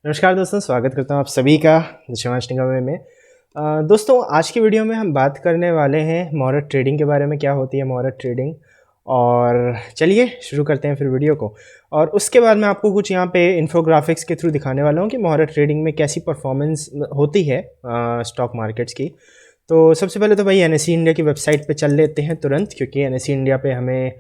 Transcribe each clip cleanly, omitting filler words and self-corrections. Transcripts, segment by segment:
नमस्कार दोस्तों, स्वागत करता हूँ आप सभी का दशमांश निगम में। दोस्तों, आज की वीडियो में हम बात करने वाले हैं मुहूर्त ट्रेडिंग के बारे में। क्या होती है मुहूर्त ट्रेडिंग, और चलिए शुरू करते हैं फिर वीडियो को। और उसके बाद मैं आपको कुछ यहाँ पे इन्फोग्राफिक्स के थ्रू दिखाने वाला हूँ कि मुहूर्त ट्रेडिंग में कैसी परफॉर्मेंस होती है स्टॉक मार्केट्स की। तो सबसे पहले तो भाई एनएसई इंडिया की वेबसाइट पे चल लेते हैं तुरंत, क्योंकि एनएसई इंडिया पे हमें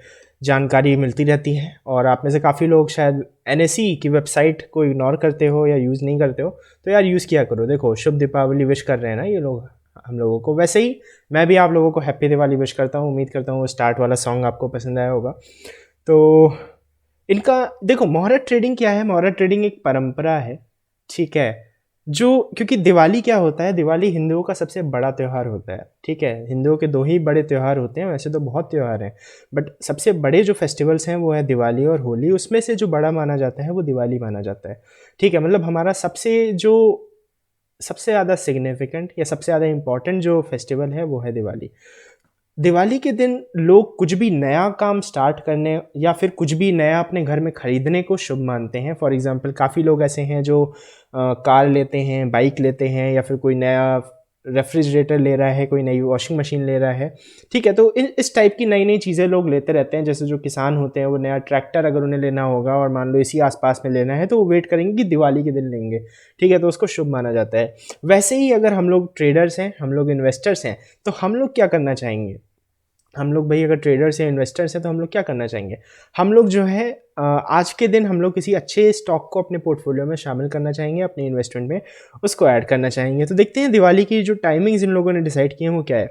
जानकारी मिलती रहती है। और आप में से काफ़ी लोग शायद एनएसई की वेबसाइट को इग्नोर करते हो या यूज़ नहीं करते हो, तो यार यूज़ किया करो। देखो, शुभ दीपावली विश कर रहे हैं ना ये लोग हम लोगों को, वैसे ही मैं भी आप लोगों को हैप्पी दिवाली विश करता हूँ। उम्मीद करता हूँ वो स्टार्ट वाला सॉन्ग आपको पसंद आया होगा। तो इनका देखो, मुहूर्त ट्रेडिंग क्या है। मुहूर्त ट्रेडिंग एक परंपरा है, ठीक है। जो क्योंकि दिवाली क्या होता है, दिवाली हिंदुओं का सबसे बड़ा त्यौहार होता है, ठीक है। हिंदुओं के दो ही बड़े त्यौहार होते हैं, वैसे तो बहुत त्यौहार हैं, बट सबसे बड़े जो फेस्टिवल्स हैं वो है दिवाली और होली। उसमें से जो बड़ा माना जाता है वो दिवाली माना जाता है, ठीक है। मतलब हमारा सबसे ज़्यादा सिग्निफिकेंट या सबसे ज़्यादा इम्पॉर्टेंट जो फेस्टिवल है वो है दिवाली। दिवाली के दिन लोग कुछ भी नया काम स्टार्ट करने या फिर कुछ भी नया अपने घर में ख़रीदने को शुभ मानते हैं। फॉर एग्ज़ाम्पल, काफ़ी लोग ऐसे हैं जो कार लेते हैं, बाइक लेते हैं, या फिर कोई नया रेफ्रिजरेटर ले रहा है, कोई नई वॉशिंग मशीन ले रहा है, ठीक है। तो इस टाइप की नई नई चीज़ें लोग लेते रहते हैं। जैसे जो किसान होते हैं वो नया ट्रैक्टर अगर उन्हें लेना होगा और मान लो इसी आसपास में लेना है, तो वो वेट करेंगे कि दिवाली के दिन लेंगे, ठीक है। तो उसको शुभ माना जाता है। वैसे ही अगर हम लोग ट्रेडर्स हैं, हम लोग इन्वेस्टर्स हैं, तो हम लोग क्या करना चाहेंगे। हम लोग भाई अगर ट्रेडर्स या इन्वेस्टर्स हैं तो हम लोग क्या करना चाहेंगे। हम लोग जो है आज के दिन हम लोग किसी अच्छे स्टॉक को अपने पोर्टफोलियो में शामिल करना चाहेंगे, अपने इन्वेस्टमेंट में उसको ऐड करना चाहेंगे। तो देखते हैं दिवाली की जो टाइमिंग्स इन लोगों ने डिसाइड की हैं वो क्या है।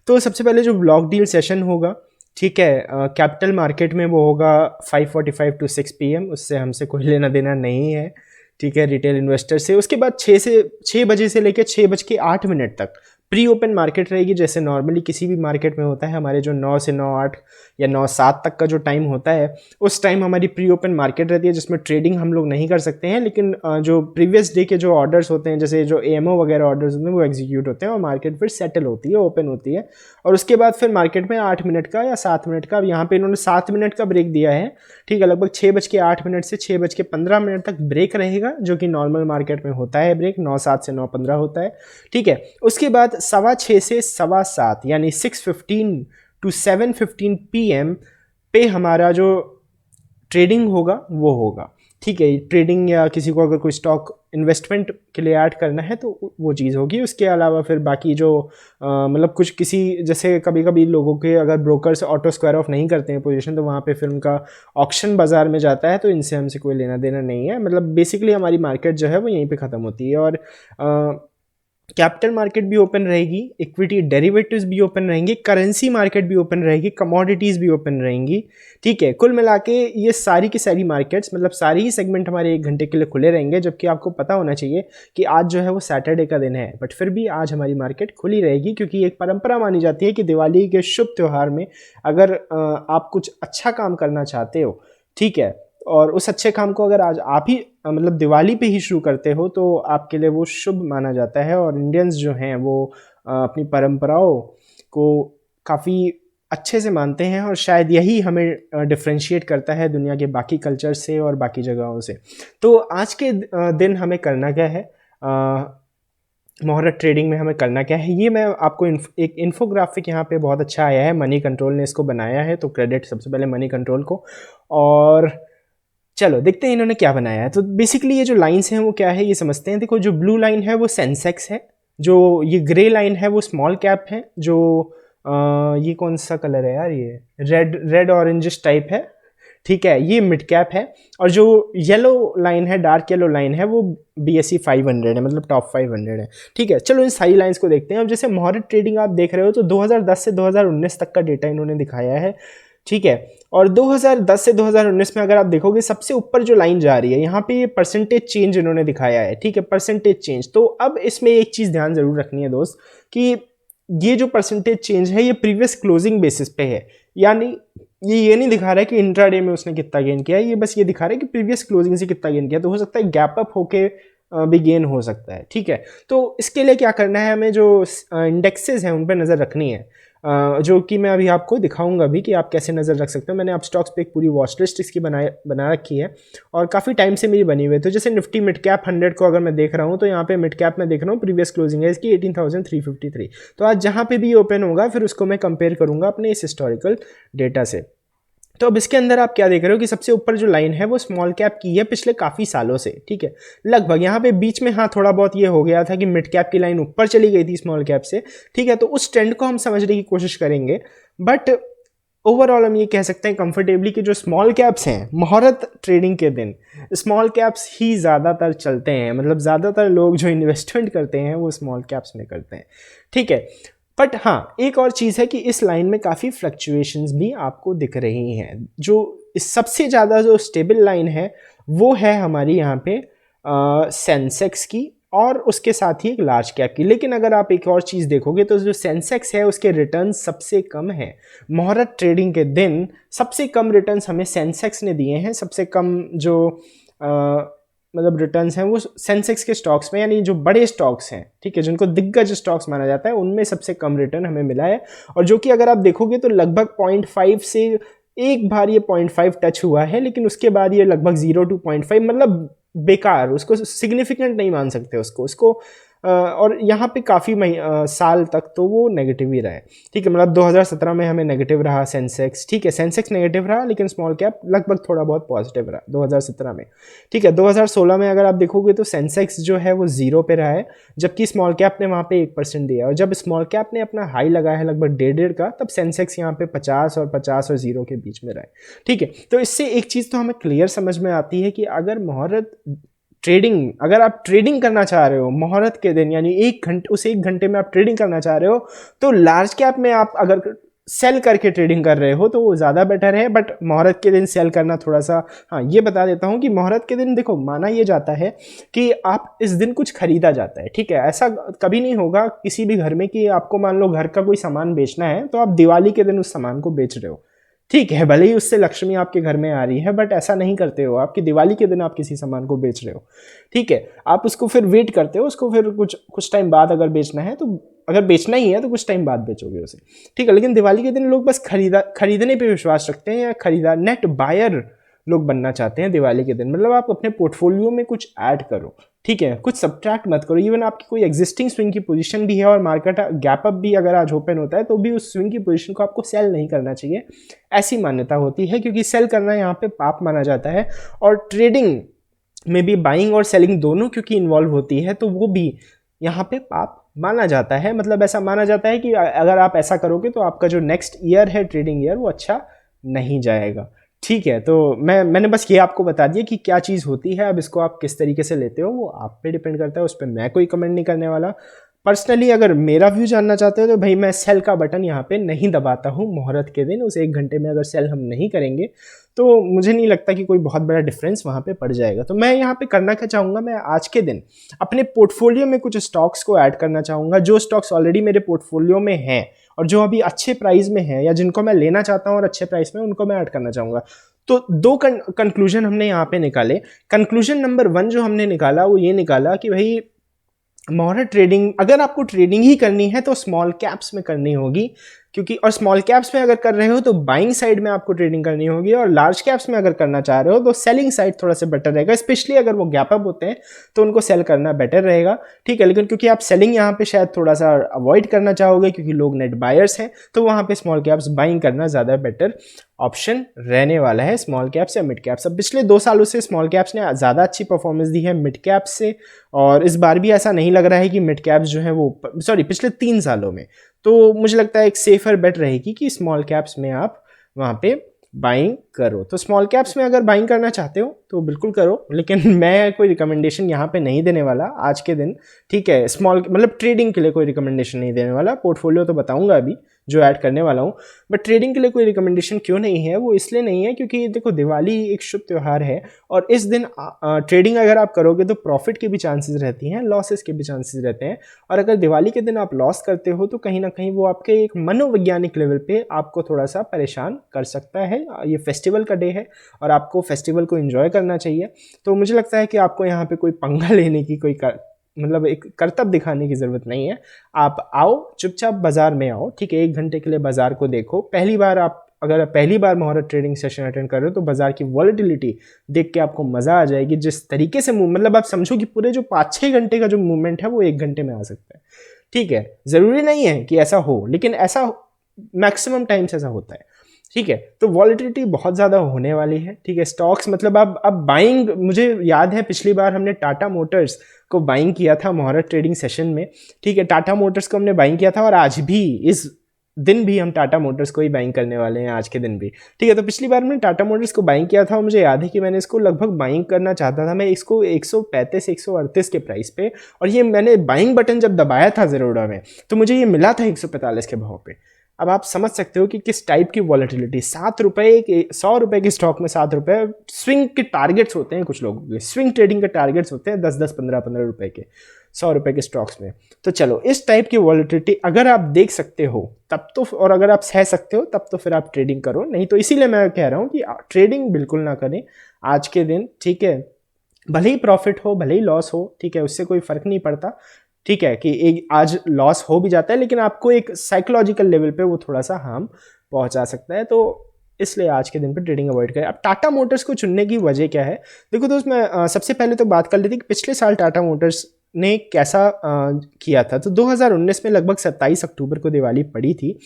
तो सबसे पहले जो ब्लॉक डील सेशन होगा, ठीक है, कैपिटल मार्केट में वो होगा 5:45 टू 6 PM। उससे हमसे कोई लेना देना नहीं है, ठीक है, रिटेल इन्वेस्टर से। उसके बाद 6 बजे से लेकर 6:08 तक प्री ओपन मार्केट रहेगी, जैसे नॉर्मली किसी भी मार्केट में होता है। हमारे जो 9 से 9:08 या 9:07 तक का जो टाइम होता है, उस टाइम हमारी प्री ओपन मार्केट रहती है, जिसमें ट्रेडिंग हम लोग नहीं कर सकते हैं। लेकिन जो प्रीवियस डे के जो ऑर्डर्स होते हैं, जैसे जो एएमओ वगैरह ऑर्डर्स होते हैं, वो एग्जीक्यूट होते हैं और मार्केट फिर सेटल होती है, ओपन होती है। और उसके बाद फिर मार्केट में 8 मिनट का या 7 मिनट का, अब यहाँ पे इन्होंने 7 मिनट का ब्रेक दिया है, ठीक है। लगभग 6:08 से 6:15 तक ब्रेक रहेगा, जो कि नॉर्मल मार्केट में होता है ब्रेक, 9:07 से 9:15 होता है, ठीक है। उसके बाद 6:15 से 7:15 यानी 6:15 टू 7:15 PM पे हमारा जो ट्रेडिंग होगा वो होगा, ठीक है। ट्रेडिंग या किसी को अगर कोई स्टॉक इन्वेस्टमेंट के लिए ऐड करना है तो वो चीज़ होगी। उसके अलावा फिर बाकी जो मतलब कुछ किसी, जैसे कभी कभी लोगों के अगर ब्रोकर्स ऑटो स्क्वायर ऑफ नहीं करते हैं पोजीशन, तो वहाँ पे फिर उनका ऑक्शन बाजार में जाता है, तो इनसे हमसे कोई लेना देना नहीं है। मतलब बेसिकली हमारी मार्केट जो है वो यहीं पे ख़त्म होती है। और कैपिटल मार्केट भी ओपन रहेगी, इक्विटी डेरिवेटिव्स भी ओपन रहेंगे, करेंसी मार्केट भी ओपन रहेगी, कमोडिटीज़ भी ओपन रहेंगी, ठीक है। कुल मिला के ये सारी की सारी मार्केट्स, मतलब सारी ही सेगमेंट हमारे 1 घंटे के लिए खुले रहेंगे। जबकि आपको पता होना चाहिए कि आज जो है वो सैटरडे का दिन है, बट फिर भी आज हमारी मार्केट खुली रहेगी, क्योंकि एक परंपरा मानी जाती है कि दिवाली के शुभ त्यौहार में अगर आप कुछ अच्छा काम करना चाहते हो, ठीक है, और उस अच्छे काम को अगर आज आप ही मतलब दिवाली पे ही शुरू करते हो, तो आपके लिए वो शुभ माना जाता है। और इंडियंस जो हैं वो अपनी परंपराओं को काफ़ी अच्छे से मानते हैं, और शायद यही हमें डिफरेंशिएट करता है दुनिया के बाकी कल्चर से और बाकी जगहों से। तो आज के दिन हमें करना क्या है, मुहूर्त ट्रेडिंग में हमें करना क्या है, ये मैं आपको एक इन्फोग्राफिक यहाँ पे बहुत अच्छा आया है, मनी कंट्रोल ने इसको बनाया है, तो क्रेडिट सबसे पहले मनी कंट्रोल को। और चलो देखते हैं इन्होंने क्या बनाया है। तो बेसिकली ये जो लाइंस हैं वो क्या है ये समझते हैं। देखो, जो ब्लू लाइन है वो सेंसेक्स है, जो ये ग्रे लाइन है वो स्मॉल कैप है, जो ये कौन सा कलर है यार, ये रेड ऑरेंजिश टाइप है, ठीक है, ये मिड कैप है। और जो येलो लाइन है, डार्क येलो लाइन है, वो BSE 500 है, मतलब टॉप 500 है, ठीक है। चलो इन सारी लाइंस को देखते हैं। अब जैसे मुहूर्त ट्रेडिंग आप देख रहे हो, तो 2010 से 2019 तक का डेटा इन्होंने दिखाया है, ठीक है। और 2010 से 2019 में अगर आप देखोगे, सबसे ऊपर जो लाइन जा रही है यहाँ पे, ये परसेंटेज चेंज इन्होंने दिखाया है, ठीक है, परसेंटेज चेंज। तो अब इसमें एक चीज़ ध्यान जरूर रखनी है दोस्त, कि ये जो परसेंटेज चेंज है ये प्रीवियस क्लोजिंग बेसिस पे है। यानी ये नहीं दिखा रहा है कि इंट्राडे में उसने कितना गेन किया है, ये बस ये दिखा रहा है कि प्रीवियस क्लोजिंग से कितना गेन किया। तो हो सकता है गैप अप होके भी गेन हो सकता है, ठीक है। तो इसके लिए क्या करना है, हमें जो इंडेक्सेस हैं उन पर नज़र रखनी है। जो कि मैं अभी आपको दिखाऊंगा भी कि आप कैसे नज़र रख सकते हो। मैंने अपस्टॉक्स पे एक पूरी वॉच लिस्ट इसकी बना रखी है और काफ़ी टाइम से मेरी बनी हुई है। तो जैसे निफ्टी मिड कैप 100 को अगर मैं देख रहा हूँ तो यहाँ पे मिड कैप में देख रहा हूँ प्रीवियस क्लोजिंग है इसकी 18,353। तो आज जहाँ पे भी ओपन होगा फिर उसको मैं कंपेयर करूँगा अपने इस हिस्टोरिकल डेटा से। तो अब इसके अंदर आप क्या देख रहे हो कि सबसे ऊपर जो लाइन है वो स्मॉल कैप की है पिछले काफ़ी सालों से, ठीक है। लगभग यहाँ पे बीच में हाँ थोड़ा बहुत ये हो गया था कि मिड कैप की लाइन ऊपर चली गई थी स्मॉल कैप से, ठीक है। तो उस ट्रेंड को हम समझने की कोशिश करेंगे, बट ओवरऑल हम ये कह सकते हैं कंफर्टेबली कि जो स्मॉल कैप्स हैं मुहूर्त ट्रेडिंग के दिन स्मॉल कैप्स ही ज़्यादातर चलते हैं। मतलब ज़्यादातर लोग जो इन्वेस्टमेंट करते हैं वो स्मॉल कैप्स में करते हैं, ठीक है। बट हाँ एक और चीज़ है कि इस लाइन में काफ़ी फ्लक्चुएशंस भी आपको दिख रही हैं। जो इस सबसे ज़्यादा जो स्टेबल लाइन है वो है हमारी यहाँ पे सेंसेक्स की और उसके साथ ही एक लार्ज कैप की। लेकिन अगर आप एक और चीज़ देखोगे तो जो सेंसेक्स है उसके रिटर्न सबसे कम है। मुहूर्त ट्रेडिंग के दिन सबसे कम रिटर्न्स हमें सेंसेक्स ने दिए हैं। सबसे कम जो मतलब रिटर्न्स हैं वो सेंसेक्स के स्टॉक्स में, यानी जो बड़े स्टॉक्स हैं, ठीक है, जिनको दिग्गज स्टॉक्स माना जाता है उनमें सबसे कम रिटर्न हमें मिला है। और जो कि अगर आप देखोगे तो लगभग 0.5 से एक बार ये 0.5 टच हुआ है, लेकिन उसके बाद ये लगभग 0 to 0.5 मतलब बेकार, उसको सिग्निफिकेंट नहीं मान सकते उसको और यहाँ पे काफ़ी साल तक तो वो नेगेटिव ही रहे, ठीक है। मतलब 2017 में हमें नेगेटिव रहा सेंसेक्स, ठीक है, सेंसेक्स नेगेटिव रहा लेकिन स्मॉल कैप लगभग थोड़ा बहुत पॉजिटिव रहा 2017 में, ठीक है। 2016 में अगर आप देखोगे तो सेंसेक्स जो है वो 0 पे रहा है, जबकि स्मॉल कैप ने वहाँ पे 1% दिया। और जब स्मॉल कैप ने अपना हाई लगाया है लगभग 1.5 का, तब सेंसेक्स यहाँ पे 50 और 0 के बीच में रहा है, ठीक है। तो इससे एक चीज़ तो हमें क्लियर समझ में आती है कि अगर मुहूर्त ट्रेडिंग, अगर आप ट्रेडिंग करना चाह रहे हो मुहूर्त के दिन, यानी उस एक घंटे में आप ट्रेडिंग करना चाह रहे हो, तो लार्ज कैप में आप अगर सेल करके ट्रेडिंग कर रहे हो तो वो ज़्यादा बेटर है। बट मुहूर्त के दिन सेल करना थोड़ा सा, हाँ ये बता देता हूँ कि मुहूर्त के दिन देखो माना ये जाता है कि आप इस दिन कुछ खरीदा जाता है, ठीक है। ऐसा कभी नहीं होगा किसी भी घर में कि आपको मान लो घर का कोई सामान बेचना है तो आप दिवाली के दिन उस सामान को बेच रहे हो, ठीक है। भले ही उससे लक्ष्मी आपके घर में आ रही है, बट ऐसा नहीं करते हो आप कि दिवाली के दिन आप किसी सामान को बेच रहे हो, ठीक है। आप उसको फिर वेट करते हो, उसको फिर कुछ टाइम बाद अगर बेचना है तो, अगर बेचना ही है तो कुछ टाइम बाद बेचोगे उसे, ठीक है। लेकिन दिवाली के दिन लोग बस खरीदने पे विश्वास रखते हैं या नेट बायर लोग बनना चाहते हैं दिवाली के दिन। मतलब आप अपने पोर्टफोलियो में कुछ ऐड करो, ठीक है, कुछ सब्ट्रैक्ट मत करो। इवन आपकी कोई एग्जिस्टिंग स्विंग की पोजीशन भी है और मार्केट गैप अप भी अगर आज ओपन होता है तो भी उस स्विंग की पोजीशन को आपको सेल नहीं करना चाहिए, ऐसी मान्यता होती है, क्योंकि सेल करना यहाँ पे पाप माना जाता है। और ट्रेडिंग में भी बाइंग और सेलिंग दोनों क्योंकि इन्वॉल्व होती है तो वो भी यहाँ पे पाप माना जाता है। मतलब ऐसा माना जाता है कि अगर आप ऐसा करोगे तो आपका जो नेक्स्ट ईयर है ट्रेडिंग ईयर वो अच्छा नहीं जाएगा, ठीक है। तो मैंने बस ये आपको बता दिया कि क्या चीज़ होती है। अब इसको आप किस तरीके से लेते हो वो आप पे डिपेंड करता है, उस पर मैं कोई कमेंट नहीं करने वाला। पर्सनली अगर मेरा व्यू जानना चाहते हो तो भाई मैं सेल का बटन यहाँ पे नहीं दबाता हूँ मुहूर्त के दिन। उस एक घंटे में अगर सेल हम नहीं करेंगे तो मुझे नहीं लगता कि कोई बहुत बड़ा डिफरेंस वहाँ पे पड़ जाएगा। तो मैं यहाँ पे करना क्या चाहूँगा, मैं आज के दिन अपने पोर्टफोलियो में कुछ स्टॉक्स को ऐड करना चाहूँगा जो स्टॉक्स ऑलरेडी मेरे पोर्टफोलियो में हैं और जो अभी अच्छे प्राइस में है या जिनको मैं लेना चाहता हूँ और अच्छे प्राइस में, उनको मैं ऐड करना चाहूँगा। तो दो कंक्लूजन हमने यहाँ पे निकाले। कंक्लूजन नंबर 1 जो हमने निकाला वो ये निकाला कि भाई मुहूर्त ट्रेडिंग, अगर आपको ट्रेडिंग ही करनी है तो स्मॉल कैप्स में करनी होगी, क्योंकि और स्मॉल कैप्स में अगर कर रहे हो तो बाइंग साइड में आपको ट्रेडिंग करनी होगी, और लार्ज कैप्स में अगर करना चाह रहे हो तो सेलिंग साइड थोड़ा सा बेटर रहेगा। स्पेशली अगर वो गैप अप होते हैं तो उनको सेल करना बेटर रहेगा, ठीक है। लेकिन क्योंकि आप सेलिंग यहाँ पे शायद थोड़ा सा अवॉइड करना चाहोगे क्योंकि लोग नेट बायर्स हैं, तो वहाँ पे स्मॉल कैप्स बाइंग करना ज़्यादा बेटर ऑप्शन रहने वाला है स्मॉल कैप्स या मिड कैप्स। अब पिछले 2 सालों से स्मॉल कैप्स ने ज़्यादा अच्छी परफॉर्मेंस दी है मिड कैप्स से, और इस बार भी ऐसा नहीं लग रहा है कि मिड कैप्स जो है वो, सॉरी पिछले 3 सालों में, तो मुझे लगता है एक सेफर बेट रहेगी कि स्मॉल कैप्स में आप वहाँ पे बाइंग करो। तो स्मॉल कैप्स में अगर बाइंग करना चाहते हो तो बिल्कुल करो, लेकिन मैं कोई रिकमेंडेशन यहाँ पे नहीं देने वाला आज के दिन, ठीक है। स्मॉल मतलब ट्रेडिंग के लिए कोई रिकमेंडेशन नहीं देने वाला। पोर्टफोलियो तो बताऊंगा अभी जो ऐड करने वाला हूँ, बट ट्रेडिंग के लिए कोई रिकमेंडेशन क्यों नहीं है, वो इसलिए नहीं है क्योंकि देखो दिवाली एक शुभ त्यौहार है और इस दिन ट्रेडिंग अगर आप करोगे तो प्रॉफिट के भी चांसेस रहती हैं, लॉसेस के भी चांसेस रहते हैं। और अगर दिवाली के दिन आप लॉस करते हो तो कहीं ना कहीं वो आपके एक मनोवैज्ञानिक लेवल पे आपको थोड़ा सा परेशान कर सकता है। ये फेस्टिवल का डे है और आपको फेस्टिवल को एंजॉय करना चाहिए, तो मुझे लगता है कि आपको यहाँ पे कोई पंगा लेने की कोई मतलब एक करतब दिखाने की ज़रूरत नहीं है। आप आओ, चुपचाप बाज़ार में आओ, ठीक है, 1 घंटे के लिए बाज़ार को देखो। पहली बार आप अगर पहली बार मुहूर्त ट्रेडिंग सेशन अटेंड कर रहे हो तो बाज़ार की वॉलेटिलिटी देख के आपको मज़ा आ जाएगी। जिस तरीके से मतलब आप समझो कि पूरे जो 5-6 घंटे का जो मूवमेंट है वो 1 घंटे में आ सकता है, ठीक है। ज़रूरी नहीं है कि ऐसा हो, लेकिन ऐसा मैक्सिमम टाइम्स ऐसा होता है, ठीक है। तो वॉलेटिलिटी बहुत ज़्यादा होने वाली है, ठीक है। स्टॉक्स मतलब अब बाइंग, मुझे याद है पिछली बार हमने टाटा मोटर्स को बाइंग किया था मुहूर्त ट्रेडिंग सेशन में, ठीक है। टाटा मोटर्स को हमने बाइंग किया था और आज भी इस दिन भी हम टाटा मोटर्स को ही बाइंग करने वाले हैं, आज के दिन भी, ठीक है। तो पिछली बार मैंने टाटा मोटर्स को बाइंग किया था और मुझे याद है कि मैंने इसको लगभग बाइंग करना चाहता था मैं इसको 135-138 के प्राइस पे, और ये मैंने बाइंग बटन जब दबाया था ज़ेरोडा में तो मुझे ये मिला था 145 के भाव पे। अब आप समझ सकते हो कि किस टाइप की वॉलेटिलिटी, 7 रुपये के 100 रुपये के स्टॉक में 7 रुपये स्विंग के टारगेट्स होते हैं कुछ लोगों के, स्विंग ट्रेडिंग के टारगेट्स होते हैं 10-10, 15-15 रुपये के 100 रुपये के स्टॉक्स में। तो चलो, इस टाइप की वॉलेटिलिटी अगर आप देख सकते हो तब तो, और अगर आप सह सकते हो तब तो फिर आप ट्रेडिंग करो, नहीं तो इसीलिए मैं कह रहा हूँ कि ट्रेडिंग बिल्कुल ना करें आज के दिन, ठीक है। भले ही प्रॉफिट हो भले ही लॉस हो, ठीक है, उससे कोई फ़र्क नहीं पड़ता, ठीक है, कि एक आज लॉस हो भी जाता है लेकिन आपको एक साइकोलॉजिकल लेवल पे वो थोड़ा सा हार्म पहुंचा सकता है, तो इसलिए आज के दिन पे ट्रेडिंग अवॉइड करें। अब टाटा मोटर्स को चुनने की वजह क्या है? देखो दोस्त, मैं सबसे पहले तो बात कर लेते कि पिछले साल टाटा मोटर्स ने कैसा किया था। तो 2019 में लगभग 27 अक्टूबर को दिवाली पड़ी थी,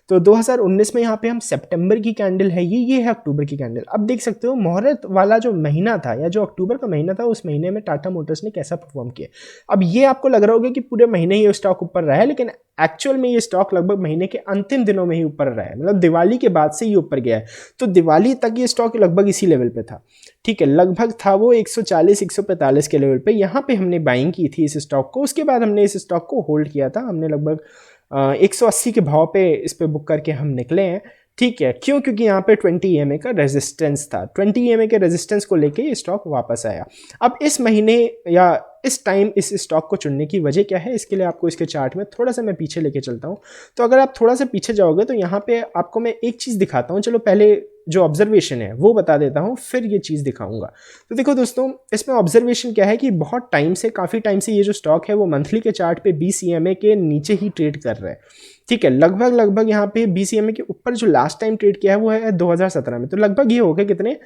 तो 2019 में यहाँ पे हम सितंबर की कैंडल है, ये है अक्टूबर की कैंडल। अब देख सकते हो मुहूर्त वाला जो महीना था या जो अक्टूबर का महीना था, उस महीने में टाटा मोटर्स ने कैसा परफॉर्म किया। अब ये आपको लग रहा होगा कि पूरे महीने ही स्टॉक ऊपर रहा है, लेकिन एक्चुअल में ये स्टॉक लगभग महीने के अंतिम दिनों में ही ऊपर रहा है, मतलब दिवाली के बाद से ही ऊपर गया है। तो दिवाली तक ये स्टॉक लगभग इसी लेवल पे था, ठीक है, लगभग था वो 140-145 के लेवल पे। यहाँ पे हमने बाइंग की थी इस स्टॉक को, उसके बाद हमने इस स्टॉक को होल्ड किया था। हमने लगभग 180 के भाव पे इस पे बुक करके हम निकले हैं, ठीक है। क्यों? क्योंकि यहाँ पे 20 EMA का रेजिस्टेंस था, 20 EMA के रेजिस्टेंस को लेके ये स्टॉक वापस आया। अब इस महीने या इस टाइम इस स्टॉक को चुनने की वजह क्या है, इसके लिए आपको इसके चार्ट में थोड़ा सा मैं पीछे लेके चलता हूँ। तो अगर आप थोड़ा सा पीछे जाओगे तो यहाँ पे आपको मैं एक चीज़ दिखाता हूँ। चलो पहले जो ऑब्जर्वेशन है वो बता देता हूँ, फिर ये चीज़ दिखाऊंगा। तो देखो दोस्तों, इसमें ऑब्जर्वेशन क्या है कि बहुत टाइम से, काफ़ी टाइम से ये जो स्टॉक है वो मंथली के चार्ट पे 20 EMA के नीचे ही ट्रेड कर रहा है, ठीक है। लगभग यहाँ पे 20 EMA के ऊपर जो लास्ट टाइम ट्रेड किया है वो है 2017 में। तो लगभग ये हो गए कितने,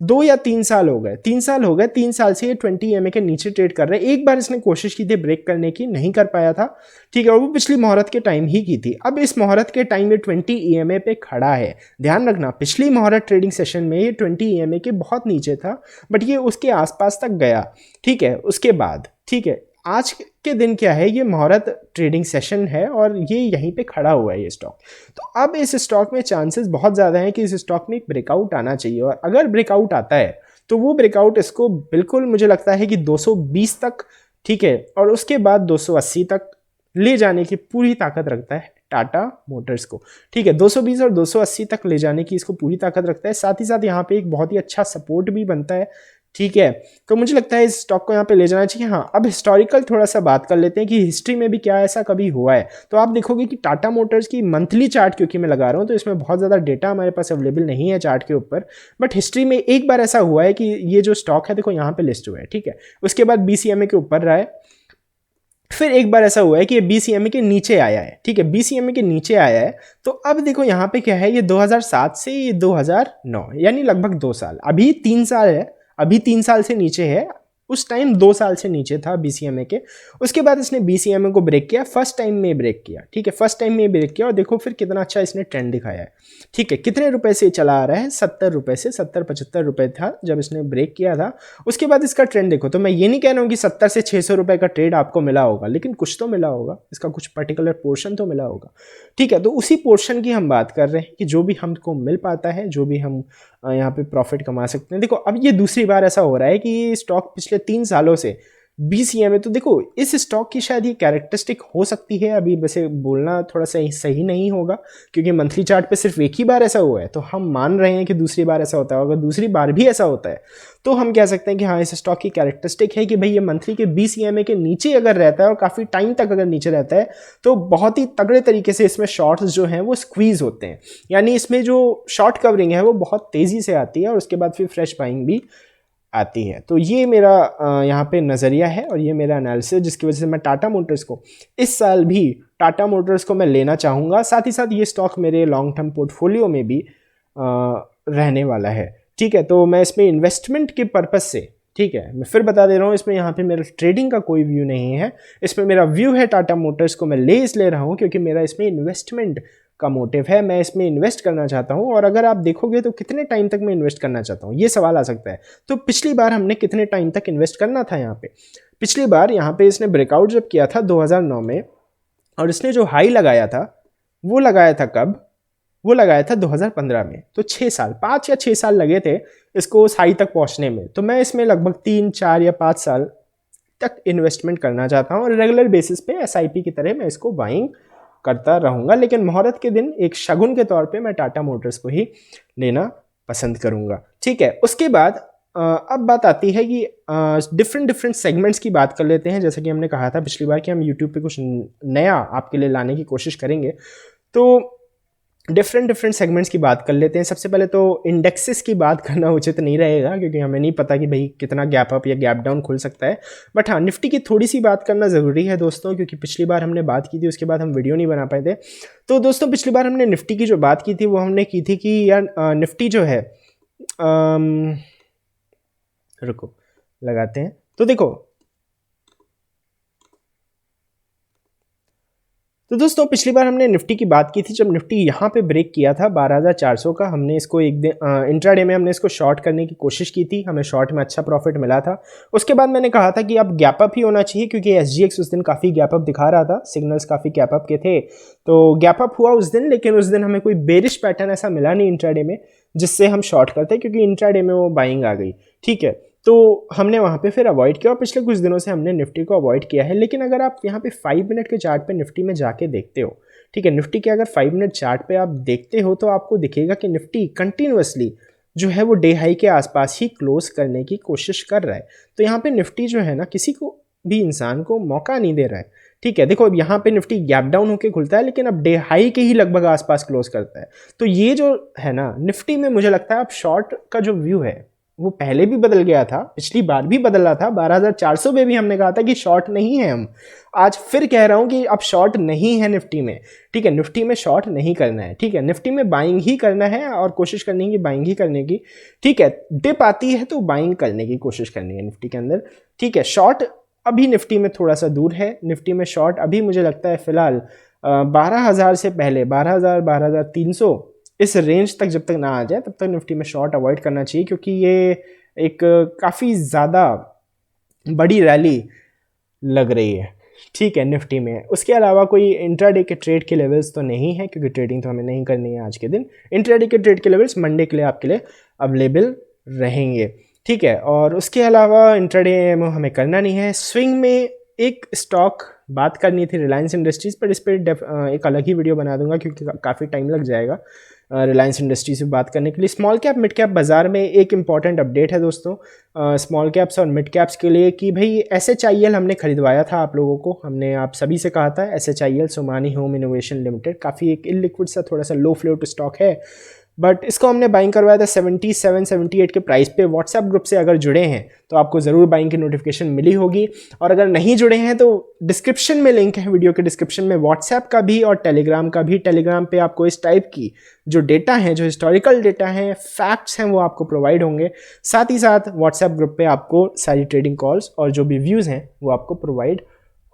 2 या 3 साल हो गए, 3 साल हो गए। 3 साल से ये 20 EMA के नीचे ट्रेड कर रहे हैं। एक बार इसने कोशिश की थी ब्रेक करने की, नहीं कर पाया था, ठीक है, और वो पिछली मुहूर्त के टाइम ही की थी। अब इस मुहूर्त के टाइम में 20 EMA पे खड़ा है। ध्यान रखना, पिछली मुहूर्त ट्रेडिंग सेशन में ये 20 EMA के बहुत नीचे था, बट ये उसके आसपास तक गया, ठीक है, उसके बाद, ठीक है। आज के दिन क्या है, ये मुहूर्त ट्रेडिंग सेशन है और ये यहीं पे खड़ा हुआ है ये स्टॉक। तो अब इस स्टॉक में चांसेस बहुत ज़्यादा हैं कि इस स्टॉक में एक ब्रेकआउट आना चाहिए, और अगर ब्रेकआउट आता है तो वो ब्रेकआउट इसको बिल्कुल मुझे लगता है कि 220 तक, ठीक है, और उसके बाद 280 तक ले जाने की पूरी ताकत रखता है टाटा मोटर्स को, ठीक है। 220 और 280 तक ले जाने की इसको पूरी ताकत रखता है। साथ ही साथ यहाँ पे एक बहुत ही अच्छा सपोर्ट भी बनता है, ठीक है। तो मुझे लगता है इस स्टॉक को यहाँ पे ले जाना चाहिए। हाँ, अब हिस्टोरिकल थोड़ा सा बात कर लेते हैं कि हिस्ट्री में भी क्या ऐसा कभी हुआ है। तो आप देखोगे कि टाटा मोटर्स की मंथली चार्ट, क्योंकि मैं लगा रहा हूँ तो इसमें बहुत ज़्यादा डेटा हमारे पास अवेलेबल नहीं है चार्ट के ऊपर, बट हिस्ट्री में एक बार ऐसा हुआ है कि ये जो स्टॉक है देखो यहाँ पे लिस्ट हुआ है, ठीक है। उसके बाद 20 EMA के ऊपर रहा है, फिर एक बार ऐसा हुआ है कि ये 20 EMA के नीचे आया है, ठीक है, 20 EMA के नीचे आया है। तो अब देखो यहाँ पे क्या है, ये 2007 से ये 2009, यानी लगभग 2 साल, अभी 3 साल है, अभी 3 साल से नीचे है। उस टाइम 2 साल से नीचे था 20 EMA के। उसके बाद इसने 20 EMA को ब्रेक किया, फर्स्ट टाइम में ब्रेक किया, ठीक है, फर्स्ट टाइम में ब्रेक किया, और देखो फिर कितना अच्छा इसने ट्रेंड दिखाया है, ठीक है। कितने रुपए से चला आ रहा है, 70 रुपए से, 70-75 रुपए था जब इसने ब्रेक किया था। उसके बाद इसका ट्रेंड देखो, तो मैं ये नहीं कह रहा हूँ कि 70 से 600 रुपए का ट्रेड आपको मिला होगा, लेकिन कुछ तो मिला होगा, इसका कुछ पर्टिकुलर पोर्शन तो मिला होगा, ठीक है। तो उसी पोर्शन की हम बात कर रहे हैं कि जो भी हमको मिल पाता है, जो भी हम यहाँ पे प्रॉफिट कमा सकते हैं। देखो अब ये दूसरी बार ऐसा हो रहा है कि ये स्टॉक पिछले 3 सालों से 20 EMA, तो देखो इस स्टॉक की शायद ये कैरेक्टरिस्टिक हो सकती है। अभी वैसे बोलना थोड़ा सा सही नहीं होगा क्योंकि मंथली चार्ट पे सिर्फ एक ही बार ऐसा हुआ है, तो हम मान रहे हैं कि दूसरी बार ऐसा होता है। अगर दूसरी बार भी ऐसा होता है तो हम कह सकते हैं कि हाँ, इस स्टॉक की कैरेक्टरिस्टिक है कि भाई ये मंथली के 20 EMA के नीचे अगर रहता है और काफ़ी टाइम तक अगर नीचे रहता है तो बहुत ही तगड़े तरीके से इसमें शॉर्ट्स जो हैं वो स्क्वीज होते हैं, यानी इसमें जो शॉर्ट कवरिंग है वो बहुत तेज़ी से आती है और उसके बाद फिर फ्रेश बाइंग भी आती है। तो ये मेरा यहाँ पे नज़रिया है और ये मेरा एनालिसिस, जिसकी वजह से मैं टाटा मोटर्स को इस साल भी टाटा मोटर्स को मैं लेना चाहूँगा। साथ ही साथ ये स्टॉक मेरे लॉन्ग टर्म पोर्टफोलियो में भी रहने वाला है। ठीक है, तो मैं इसमें इन्वेस्टमेंट के पर्पज़ से, ठीक है, मैं फिर बता दे रहा हूँ, इसमें यहाँ पे मेरा ट्रेडिंग का कोई व्यू नहीं है। इसमें मेरा व्यू है टाटा मोटर्स को मैं ले रहा हूँ क्योंकि मेरा इसमें इन्वेस्टमेंट का मोटिव है। मैं इसमें इन्वेस्ट करना चाहता हूँ। और अगर आप देखोगे तो कितने टाइम तक मैं इन्वेस्ट करना चाहता हूँ, ये सवाल आ सकता है। तो पिछली बार हमने कितने टाइम तक इन्वेस्ट करना था यहाँ पे? पिछली बार यहाँ पे इसने ब्रेकआउट जब किया था 2009 में, और इसने जो हाई लगाया था वो लगाया था कब? वो लगाया था 2015 में। तो 6 साल, 5 या 6 साल लगे थे इसको उस हाई तक पहुंचने में। तो मैं इसमें लगभग 3, 4 या 5 साल तक इन्वेस्टमेंट करना चाहता हूं और रेगुलर बेसिस पे एसआईपी की तरह मैं इसको बाइंग करता रहूंगा। लेकिन मुहूर्त के दिन एक शगुन के तौर पे मैं टाटा मोटर्स को ही लेना पसंद करूंगा। ठीक है, उसके बाद अब बात आती है कि डिफरेंट सेगमेंट्स की बात कर लेते हैं। जैसे कि हमने कहा था पिछली बार कि हम यूट्यूब पे कुछ नया आपके लिए लाने की कोशिश करेंगे। तो डिफरेंट सेगमेंट्स की बात कर लेते हैं। सबसे पहले तो इंडेक्सेस की बात करना उचित नहीं रहेगा क्योंकि हमें नहीं पता कि भाई कितना गैप अप या गैप डाउन खुल सकता है। बट हाँ, निफ्टी की थोड़ी सी बात करना ज़रूरी है दोस्तों, क्योंकि पिछली बार हमने बात की थी, उसके बाद हम वीडियो नहीं बना पाए थे। तो दोस्तों पिछली बार हमने निफ्टी की जो बात की थी वो हमने की थी कि यार निफ्टी जो है, रुको लगाते हैं। तो देखो, तो दोस्तों पिछली बार हमने निफ्टी की बात की थी जब निफ्टी यहाँ पे ब्रेक किया था 12,400 का। हमने इसको एक दिन इंट्राडे में हमने इसको शॉर्ट करने की कोशिश की थी, हमें शॉर्ट में अच्छा प्रॉफिट मिला था। उसके बाद मैंने कहा था कि अब गैप अप ही होना चाहिए क्योंकि एसजीएक्स उस दिन काफ़ी गैप अप दिखा रहा था, सिग्नल्स काफ़ी गैप अप के थे। तो गैप अप हुआ उस दिन, लेकिन उस दिन हमें कोई बेरिश पैटर्न ऐसा मिला नहीं इंट्राडे में जिससे हम शॉर्ट करते, क्योंकि इंट्राडे में वो बाइंग आ गई। ठीक है, तो हमने वहाँ पे फिर अवॉइड किया और पिछले कुछ दिनों से हमने निफ्टी को अवॉइड किया है। लेकिन अगर आप यहाँ पे 5 मिनट के चार्ट पे निफ्टी में जाके देखते हो, ठीक है, निफ्टी के अगर 5 मिनट चार्ट पे आप देखते हो तो आपको दिखेगा कि निफ्टी कंटिन्यूअसली जो है वो डे हाई के आसपास ही क्लोज करने की कोशिश कर रहा है। तो यहाँ पे निफ्टी जो है ना, किसी को भी इंसान को मौका नहीं दे रहा है। ठीक है, देखो अब यहाँ पे निफ्टी गैप डाउन होकर खुलता है लेकिन अब डे हाई के ही लगभग आसपास क्लोज करता है। तो ये जो है ना निफ्टी में, मुझे लगता है अब शॉर्ट का जो व्यू है वो पहले भी बदल गया था, पिछली बार भी बदला था। 12,400 पे भी हमने कहा था कि शॉर्ट नहीं है हम। आज फिर कह रहा हूं कि अब शॉर्ट नहीं है निफ्टी में। ठीक है, निफ्टी में शॉर्ट नहीं करना है। ठीक है, निफ्टी में बाइंग ही करना है और कोशिश करनी है कि बाइंग ही करने की। ठीक है, डिप आती है तो बाइंग करने की कोशिश करनी है निफ्टी के अंदर। ठीक है, शॉर्ट अभी निफ्टी में थोड़ा सा दूर है। निफ्टी में शॉर्ट अभी मुझे लगता है फिलहाल 12,000 से पहले 12,000, 12,300 इस रेंज तक जब तक ना आ जाए तब तक निफ्टी में शॉर्ट अवॉइड करना चाहिए, क्योंकि ये एक काफ़ी ज़्यादा बड़ी रैली लग रही है। ठीक है, निफ्टी में उसके अलावा कोई इंट्राडे के ट्रेड के लेवल्स तो नहीं है, क्योंकि ट्रेडिंग तो हमें नहीं करनी है आज के दिन। इंट्राडे के ट्रेड के लेवल्स मंडे के लिए आपके लिए अवेलेबल रहेंगे। ठीक है, और उसके अलावा इंट्राडे हमें करना नहीं है। स्विंग में एक स्टॉक बात करनी थी, रिलायंस इंडस्ट्रीज़, पर इस पर एक अलग ही वीडियो बना दूंगा क्योंकि काफ़ी टाइम लग जाएगा रिलायंस इंडस्ट्री से बात करने के लिए। स्मॉल कैप मिड कैप बाज़ार में एक इंपॉर्टेंट अपडेट है दोस्तों स्मॉल कैप्स और मिड कैप्स के लिए, कि भाई SHIL हमने खरीदवाया था आप लोगों को। हमने आप सभी से कहा था SHIL Somani home innovation limited काफ़ी एक इलिक्विड सा थोड़ा सा लो फ्लोट स्टॉक है, बट इसको हमने बाइंग करवाया था 77, 78 के प्राइस पे। व्हाट्सएप ग्रुप से अगर जुड़े हैं तो आपको ज़रूर बाइंग की नोटिफिकेशन मिली होगी, और अगर नहीं जुड़े हैं तो डिस्क्रिप्शन में लिंक है, वीडियो के डिस्क्रिप्शन में व्हाट्सएप का भी और टेलीग्राम का भी। टेलीग्राम पे आपको इस टाइप की जो डेटा हैं, जो हिस्टोरिकल डेटा हैं, फैक्ट्स हैं, वो आपको प्रोवाइड होंगे। साथ ही साथ व्हाट्सएप ग्रुप पे आपको सारी ट्रेडिंग कॉल्स और जो भी व्यूज़ हैं वो आपको प्रोवाइड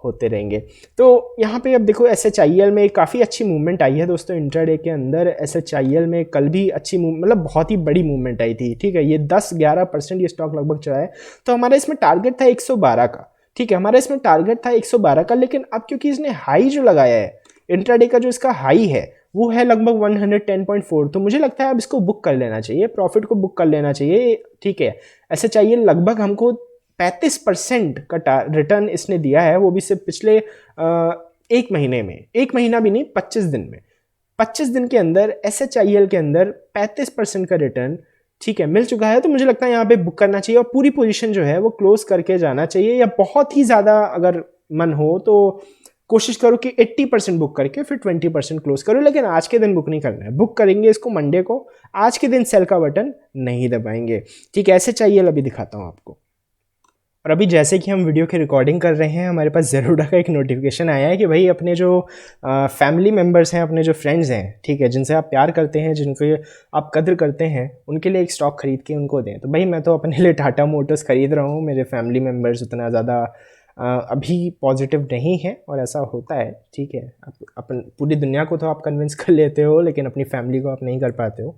होते रहेंगे। तो यहाँ पे अब देखो SHIL में काफ़ी अच्छी मूवमेंट आई है दोस्तों। इंट्राडे के अंदर SHIL में कल भी अच्छी मतलब बहुत ही बड़ी मूवमेंट आई थी। ठीक है, ये 10-11% ये स्टॉक लगभग चढ़ा है। तो हमारा इसमें टारगेट था 112 का। ठीक है, हमारा इसमें टारगेट था 112 का, लेकिन अब क्योंकि इसने हाई जो लगाया है, इंट्राडे का जो इसका हाई है वो है लगभग 110.4, तो मुझे लगता है अब इसको बुक कर लेना चाहिए, प्रॉफिट को बुक कर लेना चाहिए। ठीक है, SHIL लगभग हमको 35% का रिटर्न इसने दिया है, वो भी सिर्फ पिछले एक महीने में, एक महीना भी नहीं, 25 दिन में। 25 दिन के अंदर SHIL के अंदर 35% का रिटर्न, ठीक है, मिल चुका है। तो मुझे लगता है यहाँ पे बुक करना चाहिए और पूरी पोजीशन जो है वो क्लोज करके जाना चाहिए, या बहुत ही ज़्यादा अगर मन हो तो कोशिश करो कि 80% बुक करके फिर 20% क्लोज करो, लेकिन आज के दिन बुक नहीं करना है। बुक करेंगे इसको मंडे को, आज के दिन सेल का बटन नहीं दबाएंगे। ठीक है, ऐसे चाहिए अभी दिखाता हूँ आपको। और अभी जैसे कि हम वीडियो की रिकॉर्डिंग कर रहे हैं, हमारे पास ज़रूडा का एक नोटिफिकेशन आया है कि भाई अपने जो फैमिली मेम्बर्स हैं, अपने जो फ्रेंड्स हैं, ठीक है, जिनसे आप प्यार करते हैं, जिनको आप कद्र करते हैं, उनके लिए एक स्टॉक खरीद के उनको दें। तो भाई मैं तो अपने लिए टाटा मोटर्स खरीद रहा हूँ। मेरे फैमिली मेम्बर्स उतना ज़्यादा अभी पॉजिटिव नहीं है, और ऐसा होता है, ठीक है। अपन पूरी दुनिया को तो आप कन्विंस कर लेते हो, लेकिन अपनी फैमिली को आप नहीं कर पाते हो।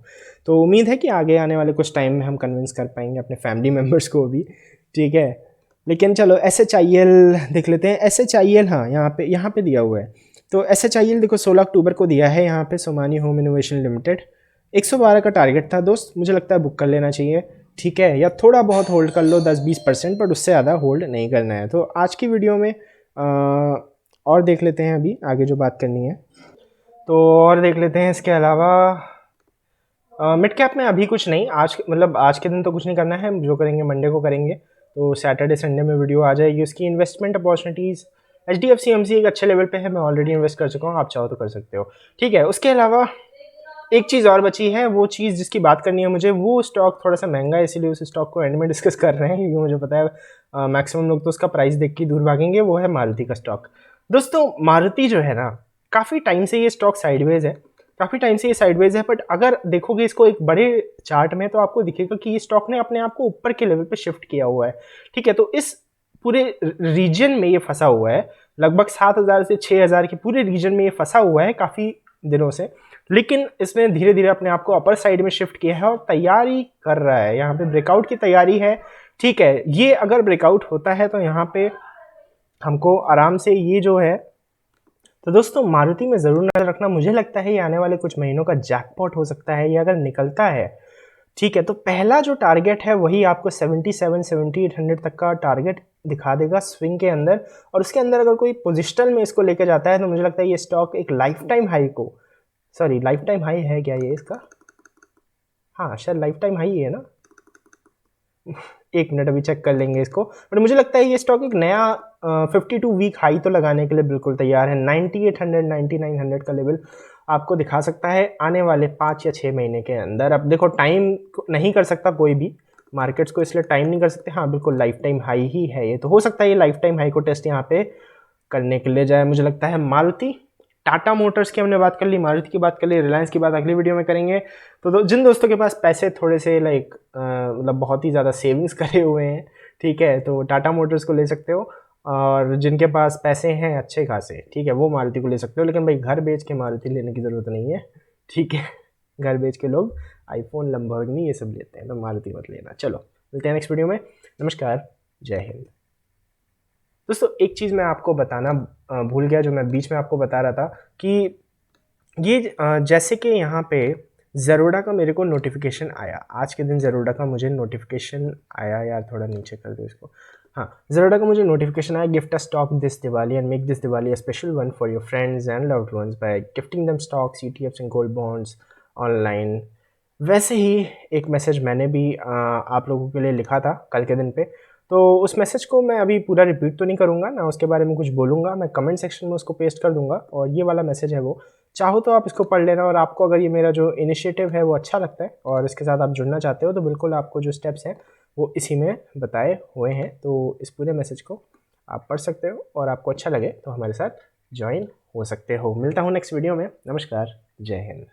तो उम्मीद है कि आगे आने वाले कुछ टाइम में हम कन्विंस कर पाएंगे अपने फैमिली मेम्बर्स को भी, ठीक है। लेकिन चलो SHIL देख लेते हैं। SHIL, हाँ, यहाँ पे दिया हुआ है। तो SHIL देखो 16 अक्टूबर को दिया है यहाँ पे, सोमानी होम इनोवेशन लिमिटेड। 112 का टारगेट था दोस्त, मुझे लगता है बुक कर लेना चाहिए, ठीक है, या थोड़ा बहुत होल्ड कर लो 10-20%, बट उससे ज़्यादा होल्ड नहीं करना है। तो आज की वीडियो में और देख लेते हैं अभी आगे जो बात करनी है, तो और देख लेते हैं। इसके अलावा मिड कैप में अभी कुछ नहीं, आज के दिन तो कुछ नहीं करना है, जो करेंगे मंडे को करेंगे। तो सैटरडे संडे में वीडियो आ जाएगी उसकी। इन्वेस्टमेंट अपॉर्चुनिटीज़ HDFC AMC एक अच्छे लेवल पे है, मैं ऑलरेडी इन्वेस्ट कर चुका हूँ, आप चाहो तो कर सकते हो, ठीक है। उसके अलावा एक चीज़ और बची है, वो चीज़ जिसकी बात करनी है मुझे, वो स्टॉक थोड़ा सा महंगा है, इसीलिए उस स्टॉक को एंड में डिस्कस कर रहे हैं, क्योंकि मुझे पता है मैक्सिमम लोग तो उसका प्राइस देख के दूर भागेंगे। वो है मारुति का स्टॉक। दोस्तों मारुति जो है ना, काफ़ी टाइम से ये स्टॉक साइडवेज है, बट अगर देखोगे इसको एक बड़े चार्ट में, तो आपको दिखेगा कि ये स्टॉक ने अपने आप को ऊपर के लेवल पे शिफ्ट किया हुआ है, ठीक है। तो इस पूरे रीजन में ये फंसा हुआ है, लगभग 7,000 से 6,000 के पूरे रीजन में ये फंसा हुआ है काफ़ी दिनों से, लेकिन इसने धीरे धीरे अपने आप को अपर साइड में शिफ्ट किया है और तैयारी कर रहा है। यहाँ पे ब्रेकआउट की तैयारी है, ठीक है। ये अगर ब्रेकआउट होता है तो यहाँ पे हमको आराम से ये जो है, तो दोस्तों मारुति में ज़रूर नजर रखना। मुझे लगता है ये आने वाले कुछ महीनों का जैकपॉट हो सकता है, ये अगर निकलता है, ठीक है। तो पहला जो टारगेट है वही आपको 77-7800 तक का टारगेट दिखा देगा स्विंग के अंदर, और उसके अंदर अगर कोई पोजिशनल में इसको लेके जाता है तो मुझे लगता है ये स्टॉक एक लाइफ टाइम हाई है क्या ये इसका? हाँ शायद लाइफ टाइम हाई है ना। एक मिनट अभी चेक कर लेंगे इसको, बट मुझे लगता है ये स्टॉक एक नया 52 वीक हाई तो लगाने के लिए बिल्कुल तैयार है। 9800-9900 का लेवल आपको दिखा सकता है आने वाले 5 या 6 महीने के अंदर। अब देखो टाइम नहीं कर सकता कोई भी मार्केट्स को, इसलिए टाइम नहीं कर सकते। हाँ बिल्कुल लाइफ टाइम हाई ही है ये, तो हो सकता है ये लाइफ टाइम हाई को टेस्ट यहाँ पे करने के लिए जाए। मुझे लगता है मारुति, टाटा मोटर्स की हमने बात कर ली, मारुति की बात कर ली, रिलायंस की बात अगली वीडियो में करेंगे। तो जिन दोस्तों के पास पैसे थोड़े से मतलब बहुत ही ज़्यादा सेविंग्स करे हुए हैं, ठीक है, तो टाटा मोटर्स को ले सकते हो, और जिनके पास पैसे हैं अच्छे खासे, ठीक है, वो मारुति को ले सकते हो। लेकिन भाई घर बेच के मारुति लेने की ज़रूरत नहीं है, ठीक है। घर बेच के लोग आईफोन, लंबोर्गिनी ये सब लेते हैं, तो मारुति मत लेना। चलो मिलते हैं नेक्स्ट वीडियो में। नमस्कार, जय हिंद। दोस्तों एक चीज़ मैं आपको बताना भूल गया, जो मैं बीच में आपको बता रहा था कि ये जैसे कि यहाँ पे ज़रूडा का मेरे को नोटिफिकेशन आया, आज के दिन ज़रूडा का मुझे नोटिफिकेशन आया, यार थोड़ा नीचे कर दो इसको। हाँ, ज़रूडा का मुझे नोटिफिकेशन आया, gift a stock this Diwali and make this Diwali a special one for your friends and loved ones by gifting them stocks, ETFs and gold bonds online. वैसे ही एक मैसेज मैंने भी आप लोगों के लिए लिखा था कल के दिन पे, तो उस मैसेज को मैं अभी पूरा रिपीट तो नहीं करूँगा ना, उसके बारे में कुछ बोलूँगा, मैं कमेंट सेक्शन में उसको पेस्ट कर दूँगा। और ये वाला मैसेज है वो, चाहो तो आप इसको पढ़ लेना, और आपको अगर ये मेरा जो इनिशिएटिव है वो अच्छा लगता है और इसके साथ आप जुड़ना चाहते हो, तो बिल्कुल आपको जो स्टेप्स हैं वो इसी में बताए हुए हैं। तो इस पूरे मैसेज को आप पढ़ सकते हो, और आपको अच्छा लगे तो हमारे साथ ज्वाइन हो सकते हो। मिलता हूँ नेक्स्ट वीडियो में। नमस्कार, जय हिंद।